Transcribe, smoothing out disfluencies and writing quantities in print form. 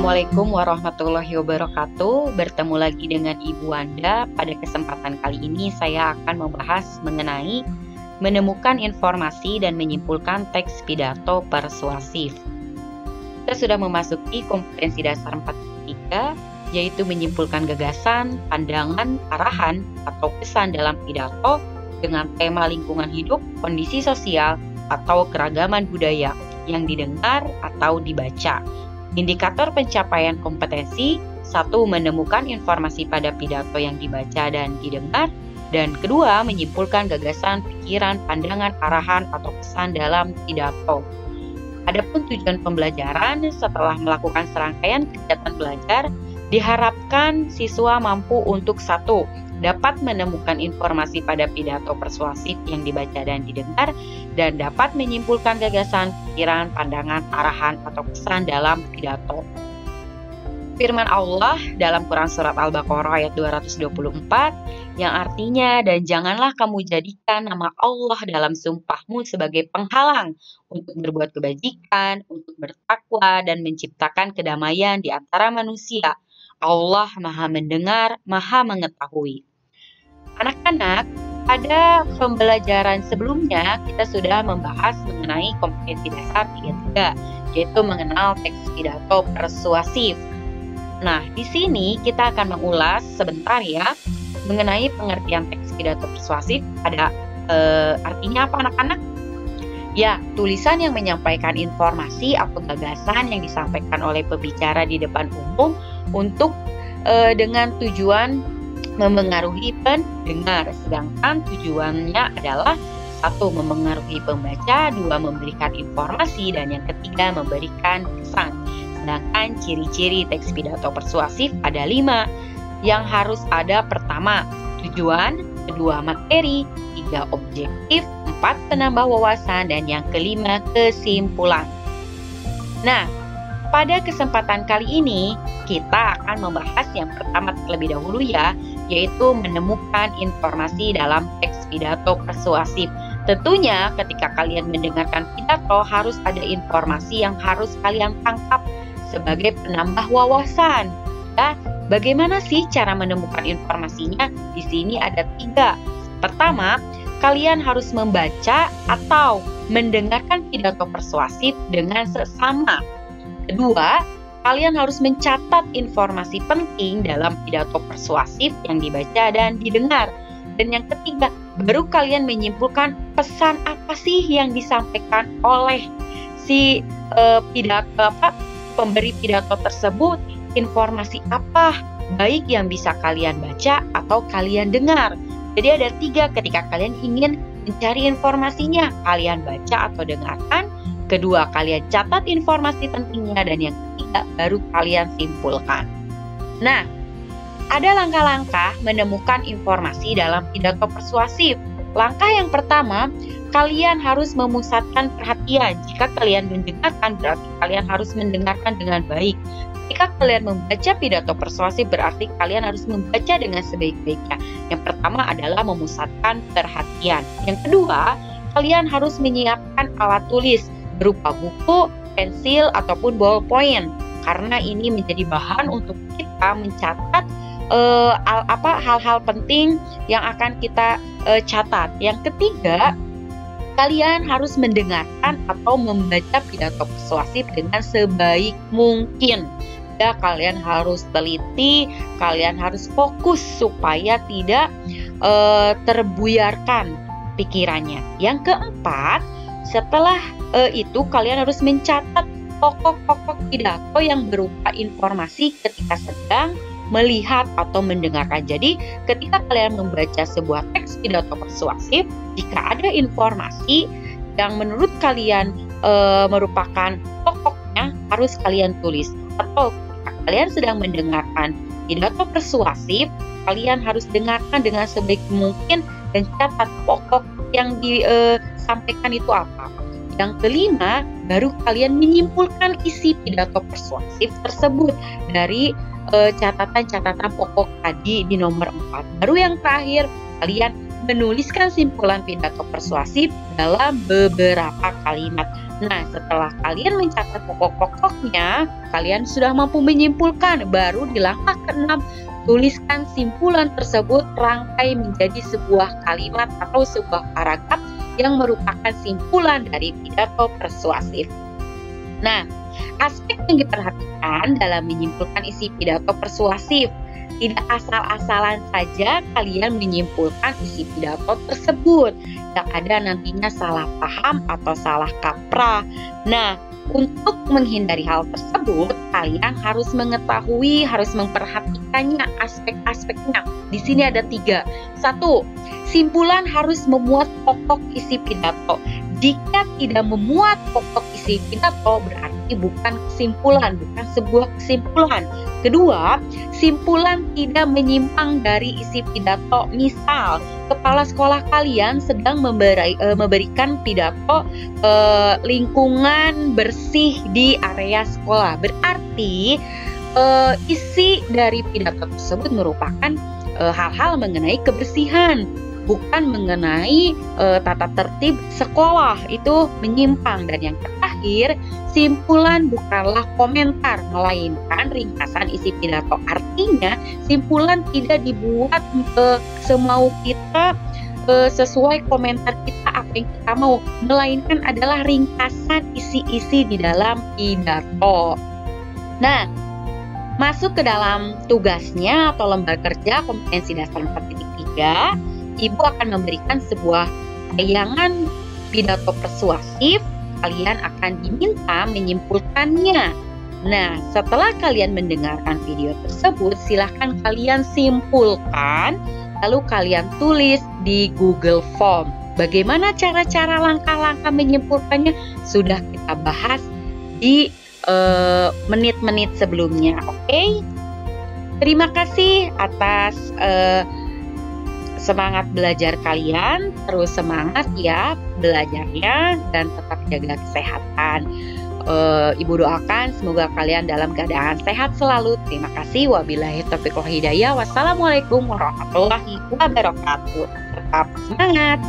Assalamualaikum warahmatullahi wabarakatuh. Bertemu lagi dengan Ibu Wanda. Pada kesempatan kali ini saya akan membahas mengenai menemukan informasi dan menyimpulkan teks pidato persuasif. Kita sudah memasuki kompetensi dasar 4.3, yaitu menyimpulkan gagasan, pandangan, arahan, atau pesan dalam pidato dengan tema lingkungan hidup, kondisi sosial, atau keragaman budaya yang didengar atau dibaca. Indikator pencapaian kompetensi: 1. Menemukan informasi pada pidato yang dibaca dan didengar, dan kedua, menyimpulkan gagasan, pikiran, pandangan, arahan, atau pesan dalam pidato. Adapun tujuan pembelajaran, setelah melakukan serangkaian kegiatan belajar, diharapkan siswa mampu untuk 1. Dapat menemukan informasi pada pidato persuasif yang dibaca dan didengar, dan dapat menyimpulkan gagasan, pikiran, pandangan, arahan, atau pesan dalam pidato. Firman Allah dalam Quran Surat Al-Baqarah ayat 224 yang artinya, "Dan janganlah kamu jadikan nama Allah dalam sumpahmu sebagai penghalang untuk berbuat kebajikan, untuk bertakwa, dan menciptakan kedamaian di antara manusia. Allah Maha Mendengar, Maha Mengetahui." Anak-anak, pada pembelajaran sebelumnya kita sudah membahas mengenai kompetensi dasar 3.3, yaitu mengenal teks pidato persuasif. Nah, di sini kita akan mengulas sebentar ya mengenai pengertian teks pidato persuasif. Artinya apa, anak-anak? Ya, tulisan yang menyampaikan informasi atau gagasan yang disampaikan oleh pembicara di depan umum untuk dengan tujuan memengaruhi pendengar, sedangkan tujuannya adalah 1. Memengaruhi pembaca, 2. Memberikan informasi, dan yang ketiga memberikan kesan. Sedangkan ciri-ciri teks pidato persuasif ada 5 yang harus ada. Pertama, tujuan, kedua, materi, 3, objektif, 4, penambah wawasan, dan yang kelima, kesimpulan. Nah, pada kesempatan kali ini kita akan membahas yang pertama terlebih dahulu ya, yaitu menemukan informasi dalam teks pidato persuasif. Tentunya ketika kalian mendengarkan pidato harus ada informasi yang harus kalian tangkap sebagai penambah wawasan. Ya, bagaimana sih cara menemukan informasinya? Di sini ada 3. Pertama, kalian harus membaca atau mendengarkan pidato persuasif dengan seksama. Kedua, kalian harus mencatat informasi penting dalam pidato persuasif yang dibaca dan didengar. Dan yang ketiga, baru kalian menyimpulkan pesan apa sih yang disampaikan oleh si pemberi pidato tersebut, informasi apa baik yang bisa kalian baca atau kalian dengar. Jadi ada 3 ketika kalian ingin mencari informasinya, kalian baca atau dengarkan. Kedua, kalian catat informasi pentingnya, dan yang ketiga baru kalian simpulkan. Nah, ada langkah-langkah menemukan informasi dalam pidato persuasif. Langkah yang pertama, kalian harus memusatkan perhatian. Jika kalian mendengarkan, berarti kalian harus mendengarkan dengan baik. Jika kalian membaca pidato persuasif, berarti kalian harus membaca dengan sebaik-baiknya. Yang pertama adalah memusatkan perhatian. Yang kedua, kalian harus menyiapkan alat tulis berupa buku, pensil, ataupun ballpoint, karena ini menjadi bahan untuk kita mencatat hal-hal penting yang akan kita catat. Yang ketiga, kalian harus mendengarkan atau membaca pidato persuasif dengan sebaik mungkin. Ya, kalian harus teliti, kalian harus fokus supaya tidak terbuyarkan pikirannya. Yang keempat, setelah itu kalian harus mencatat pokok-pokok pidato yang berupa informasi ketika sedang melihat atau mendengarkan. Jadi ketika kalian membaca sebuah teks pidato persuasif, jika ada informasi yang menurut kalian merupakan pokoknya, harus kalian tulis. Atau ketika kalian sedang mendengarkan pidato persuasif, kalian harus dengarkan dengan sebaik mungkin dan catat pokok yang disampaikan itu apa. Yang kelima, baru kalian menyimpulkan isi pidato persuasif tersebut dari catatan-catatan pokok tadi di nomor 4. Baru yang terakhir, kalian menuliskan simpulan pidato persuasif dalam beberapa kalimat. Nah, setelah kalian mencatat pokok-pokoknya, kalian sudah mampu menyimpulkan. Baru di langkah ke-6, tuliskan simpulan tersebut rangkai menjadi sebuah kalimat atau sebuah paragraf yang merupakan simpulan dari pidato persuasif. Nah, aspek yang diperhatikan dalam menyimpulkan isi pidato persuasif. Tidak asal-asalan saja kalian menyimpulkan isi pidato tersebut. Tidak ada nantinya salah paham atau salah kaprah. Nah, untuk menghindari hal tersebut, kalian harus mengetahui, harus memperhatikannya aspek-aspeknya. Di sini ada 3. 1. Simpulan harus memuat pokok isi pidato. Jika tidak memuat pokok isi pidato, berarti bukan kesimpulan, bukan sebuah kesimpulan. Kedua, simpulan tidak menyimpang dari isi pidato. Misal, kepala sekolah kalian sedang memberikan pidato lingkungan bersih di area sekolah. Berarti isi dari pidato tersebut merupakan hal-hal mengenai kebersihan, bukan mengenai tata tertib sekolah. Itu menyimpang. Dan yang terakhir, simpulan bukanlah komentar, melainkan ringkasan isi pidato. Artinya, simpulan tidak dibuat semau kita, sesuai komentar kita apa yang kita mau, melainkan adalah ringkasan isi-isi di dalam pidato. Nah, masuk ke dalam tugasnya atau lembar kerja kompetensi dasar 4.3, Ibu akan memberikan sebuah tayangan pidato persuasif. Kalian akan diminta menyimpulkannya. Nah, setelah kalian mendengarkan video tersebut, silahkan kalian simpulkan, lalu kalian tulis di Google Form. Bagaimana cara-cara langkah-langkah menyimpulkannya sudah kita bahas di menit-menit sebelumnya. Oke? Terima kasih atas semangat belajar kalian, terus semangat ya belajarnya dan tetap jaga kesehatan. Ibu doakan semoga kalian dalam keadaan sehat selalu. Terima kasih. Wabillahi taufiq wal hidayah. Wassalamualaikum warahmatullahi wabarakatuh. Tetap semangat.